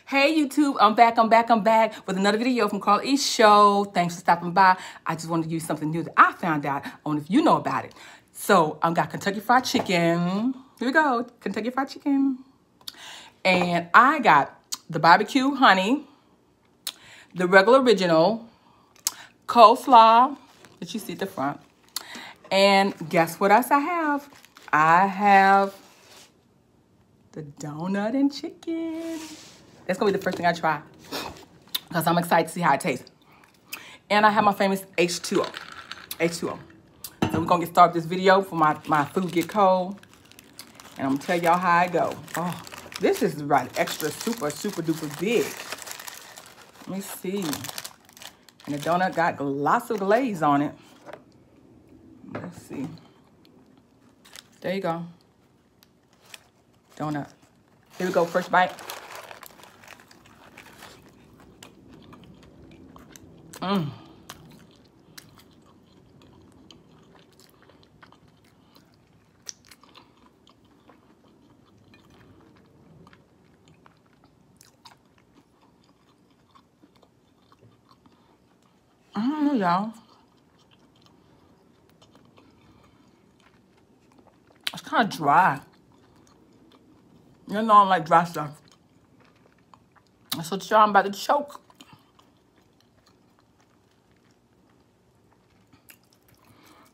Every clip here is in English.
Hey YouTube, I'm back with another video from CarlaEShow. Thanks for stopping by. I just wanted to use something new that I found out. I wonder if you know about it. So I've got Kentucky Fried Chicken. Here we go, Kentucky Fried Chicken. And I got the barbecue honey, the regular original, coleslaw that you see at the front. And guess what else I have? I have the donut and chicken. That's gonna be the first thing I try because I'm excited to see how it tastes. And I have my famous H2O. So we're gonna get started this video before my food get cold. And I'm gonna tell y'all how I go. Oh, this is right extra super duper big. Let me see. And the donut got lots of glaze on it. Let's see. There you go. Donut. Here we go, first bite. I don't know, y'all. It's kind of dry. You know I don't like dry stuff. So I'm about to choke.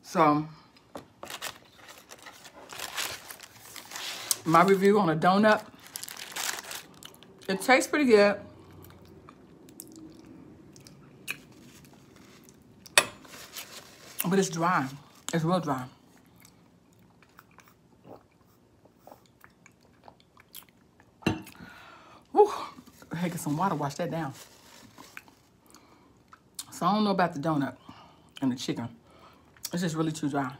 So, my review on a donut. It tastes pretty good. But it's dry. It's real dry. Whew. Hey, get some water, wash that down. So I don't know about the donut and the chicken. It's just really too dry.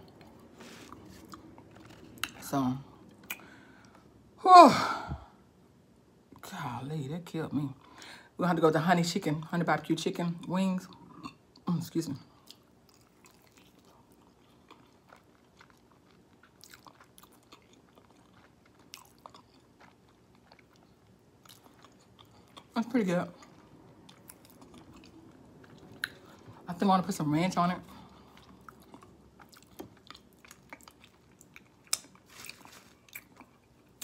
So, whew. Golly, that killed me. We're gonna have to go with the honey chicken, honey barbecue chicken wings. Excuse me. That's pretty good. I think I want to put some ranch on it.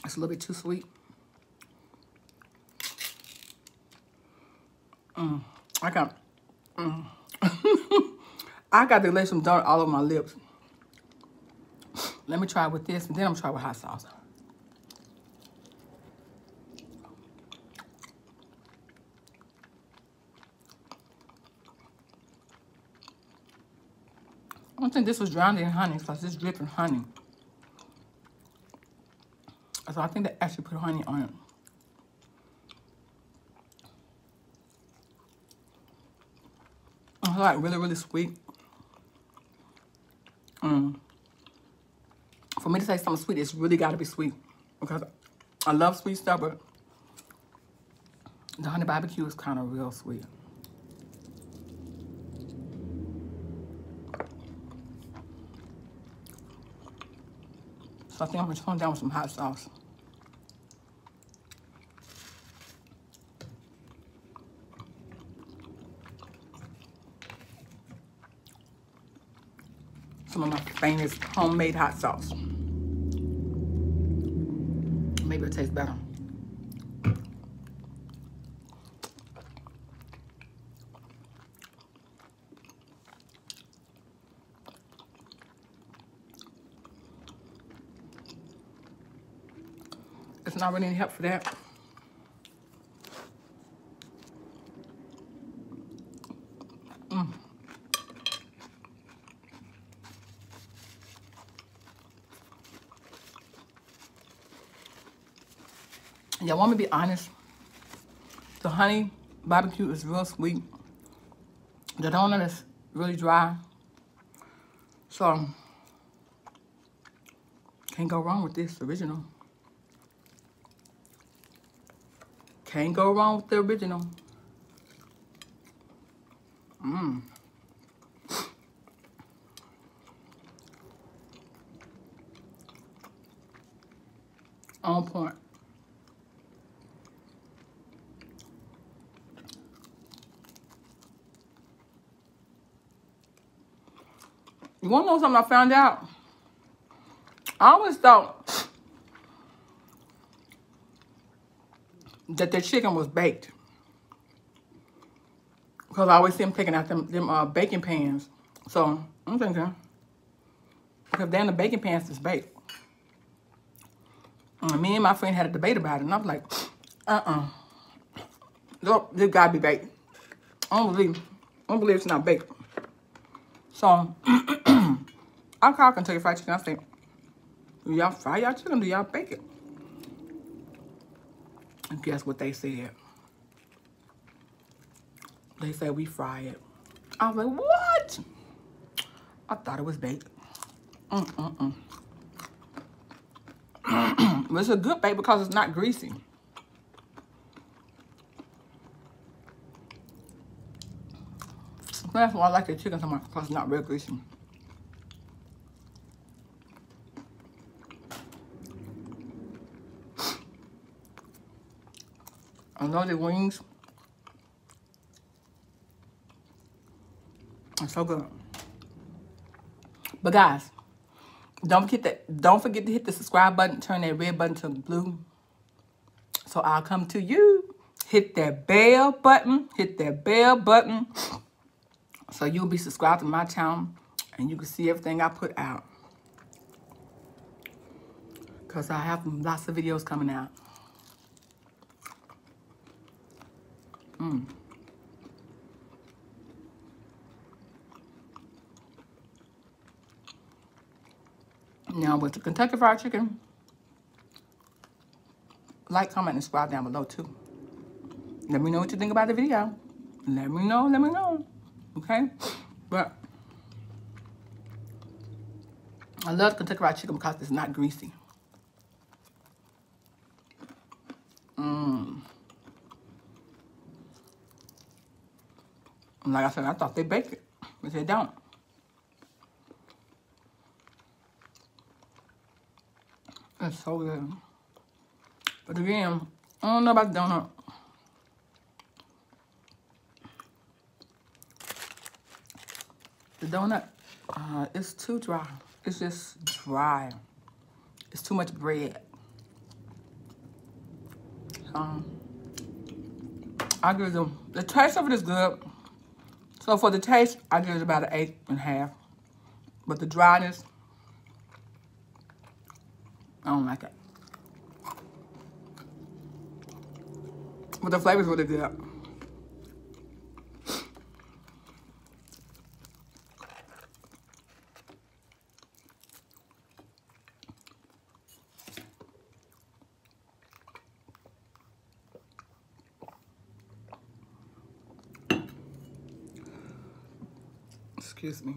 It's a little bit too sweet. I got to lay some donut all over my lips. Let me try with this, and then I'm gonna try with hot sauce. I don't think this was drowned in honey because it's dripping honey. So I think they actually put honey on it. It's like really sweet. For me to say something sweet, it's really got to be sweet because I love sweet stuff, but the honey barbecue is kind of real sweet. So I think I'm gonna tone down with some hot sauce. Some of my famous homemade hot sauce. Maybe it'll taste better. It's not really any help for that. Y'all want me to be honest? The honey barbecue is real sweet. The donut is really dry. So, can't go wrong with this original. Can't go wrong with the original. On point. You want to know something I found out? I always thought that their chicken was baked. Because I always see them taking out them baking pans. So, I'm thinking, because then the baking pans is baked. And me and my friend had a debate about it. And I was like, Look, this gotta be baked. I don't believe it's not baked. So, I called Kentucky Fried Chicken. I said, do y'all fry y'all chicken? Do y'all bake it? And guess what they said? They said we fry it. I was like, what? I thought it was baked. But it's a good bake because it's not greasy. That's why I like the chicken so much, because it's not real greasy. I love the wings. It's so good. But guys, don't forget to hit the subscribe button, turn that red button to blue. So I'll come to you. Hit that bell button. Hit that bell button. So you'll be subscribed to my channel and you can see everything I put out. Because I have lots of videos coming out. Now with the Kentucky Fried Chicken, like, comment, and subscribe down below too. Let me know what you think about the video. Let me know. Okay? But I love Kentucky Fried Chicken because it's not greasy. And like I said, I thought they baked it, but they don't. It's so good. But again, I don't know about the donut. The donut, it's too dry. It's just dry. It's too much bread. I give them, the taste of it is good. So for the taste, I give it about an 8.5. But the dryness, I don't like it. But the flavor's really good. Excuse me.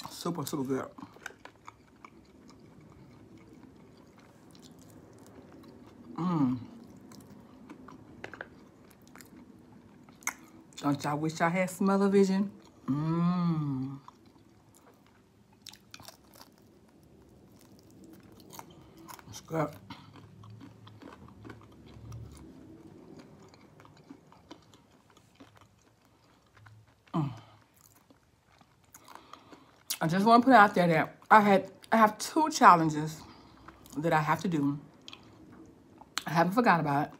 Super, super good. Don't y'all wish I had smell-o-vision? It's good. I just want to put out there that I have 2 challenges that I have to do. I haven't forgot about it.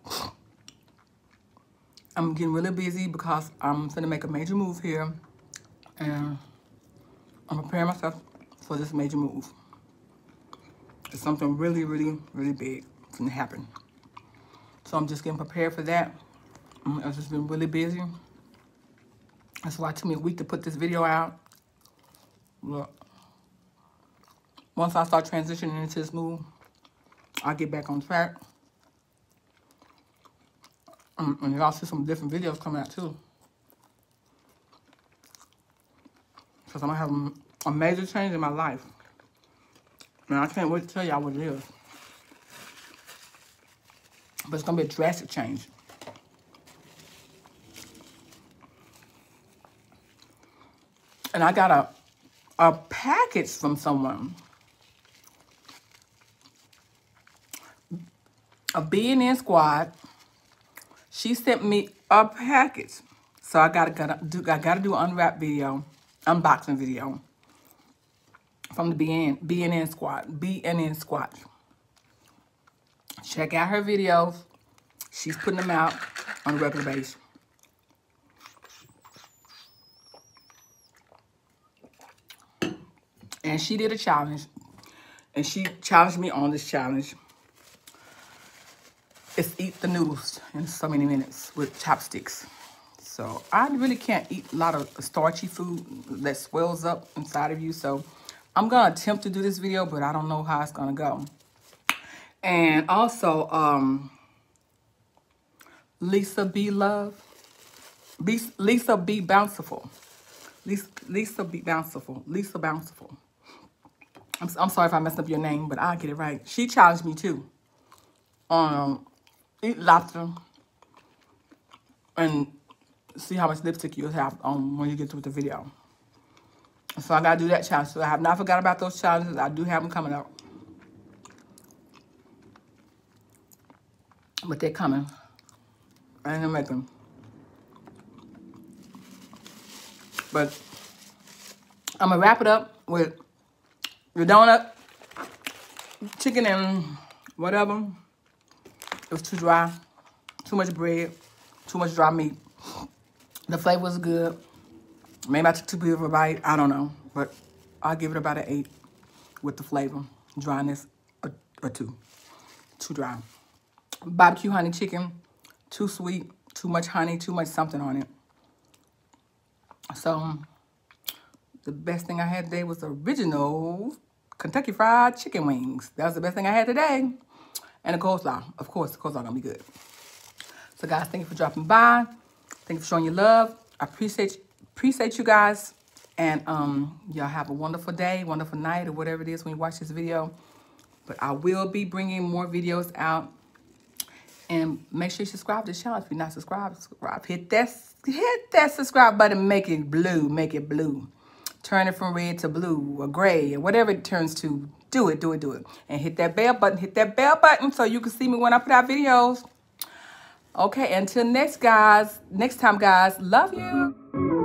I'm getting really busy because I'm going to make a major move here. And I'm preparing myself for this major move. It's something really, really, really big going to happen. So I'm just getting prepared for that. I've just been really busy. That's why it took me a week to put this video out. Look. once I start transitioning into this move, I'll get back on track. And y'all see some different videos coming out too. Because I'm going to have a major change in my life. And I can't wait to tell y'all what it is. But it's going to be a drastic change. And I got a package from someone. A B&N squad. She sent me a package. So I gotta do an unboxing video from the B&N squad. B&N squad. Check out her videos. She's putting them out on a regular basis. And she did a challenge. And she challenged me on this challenge. It's eat the noodles in so many minutes with chopsticks. So I really can't eat a lot of starchy food that swells up inside of you. So I'm going to attempt to do this video, but I don't know how it's going to go. And also, Lisa B. Love. Lisa B. Bountiful. Lisa B. Bountiful. Lisa Bountiful. I'm sorry if I messed up your name, but I'll get it right. She challenged me too. Eat lobster and see how much lipstick you'll have when you get through the video. So I gotta do that challenge. So I have not forgot about those challenges. I do have them coming up. But they're coming. I ain't gonna make them. But I'm gonna wrap it up with the donut, chicken and whatever. It was too dry, too much bread, too much dry meat. The flavor was good. Maybe I took too big of a bite. I don't know. But I'll give it about an 8 with the flavor. Dryness, a 2. Too dry. Barbecue honey chicken, too sweet, too much honey, too much something on it. So, the best thing I had today was the original Kentucky Fried Chicken wings. That was the best thing I had today. And the coleslaw. Of course, the coleslaw gonna be good. So, guys, thank you for dropping by. Thank you for showing your love. I appreciate you guys. And y'all have a wonderful day, wonderful night, or whatever it is when you watch this video. But I will be bringing more videos out. And make sure you subscribe to the channel. If you're not subscribed, subscribe. Hit that subscribe button. Make it blue. Make it blue. Turn it from red to blue or gray or whatever it turns to. Do it, do it, do it. And hit that bell button. Hit that bell button so you can see me when I put out videos. Okay, until next time, guys. Love you.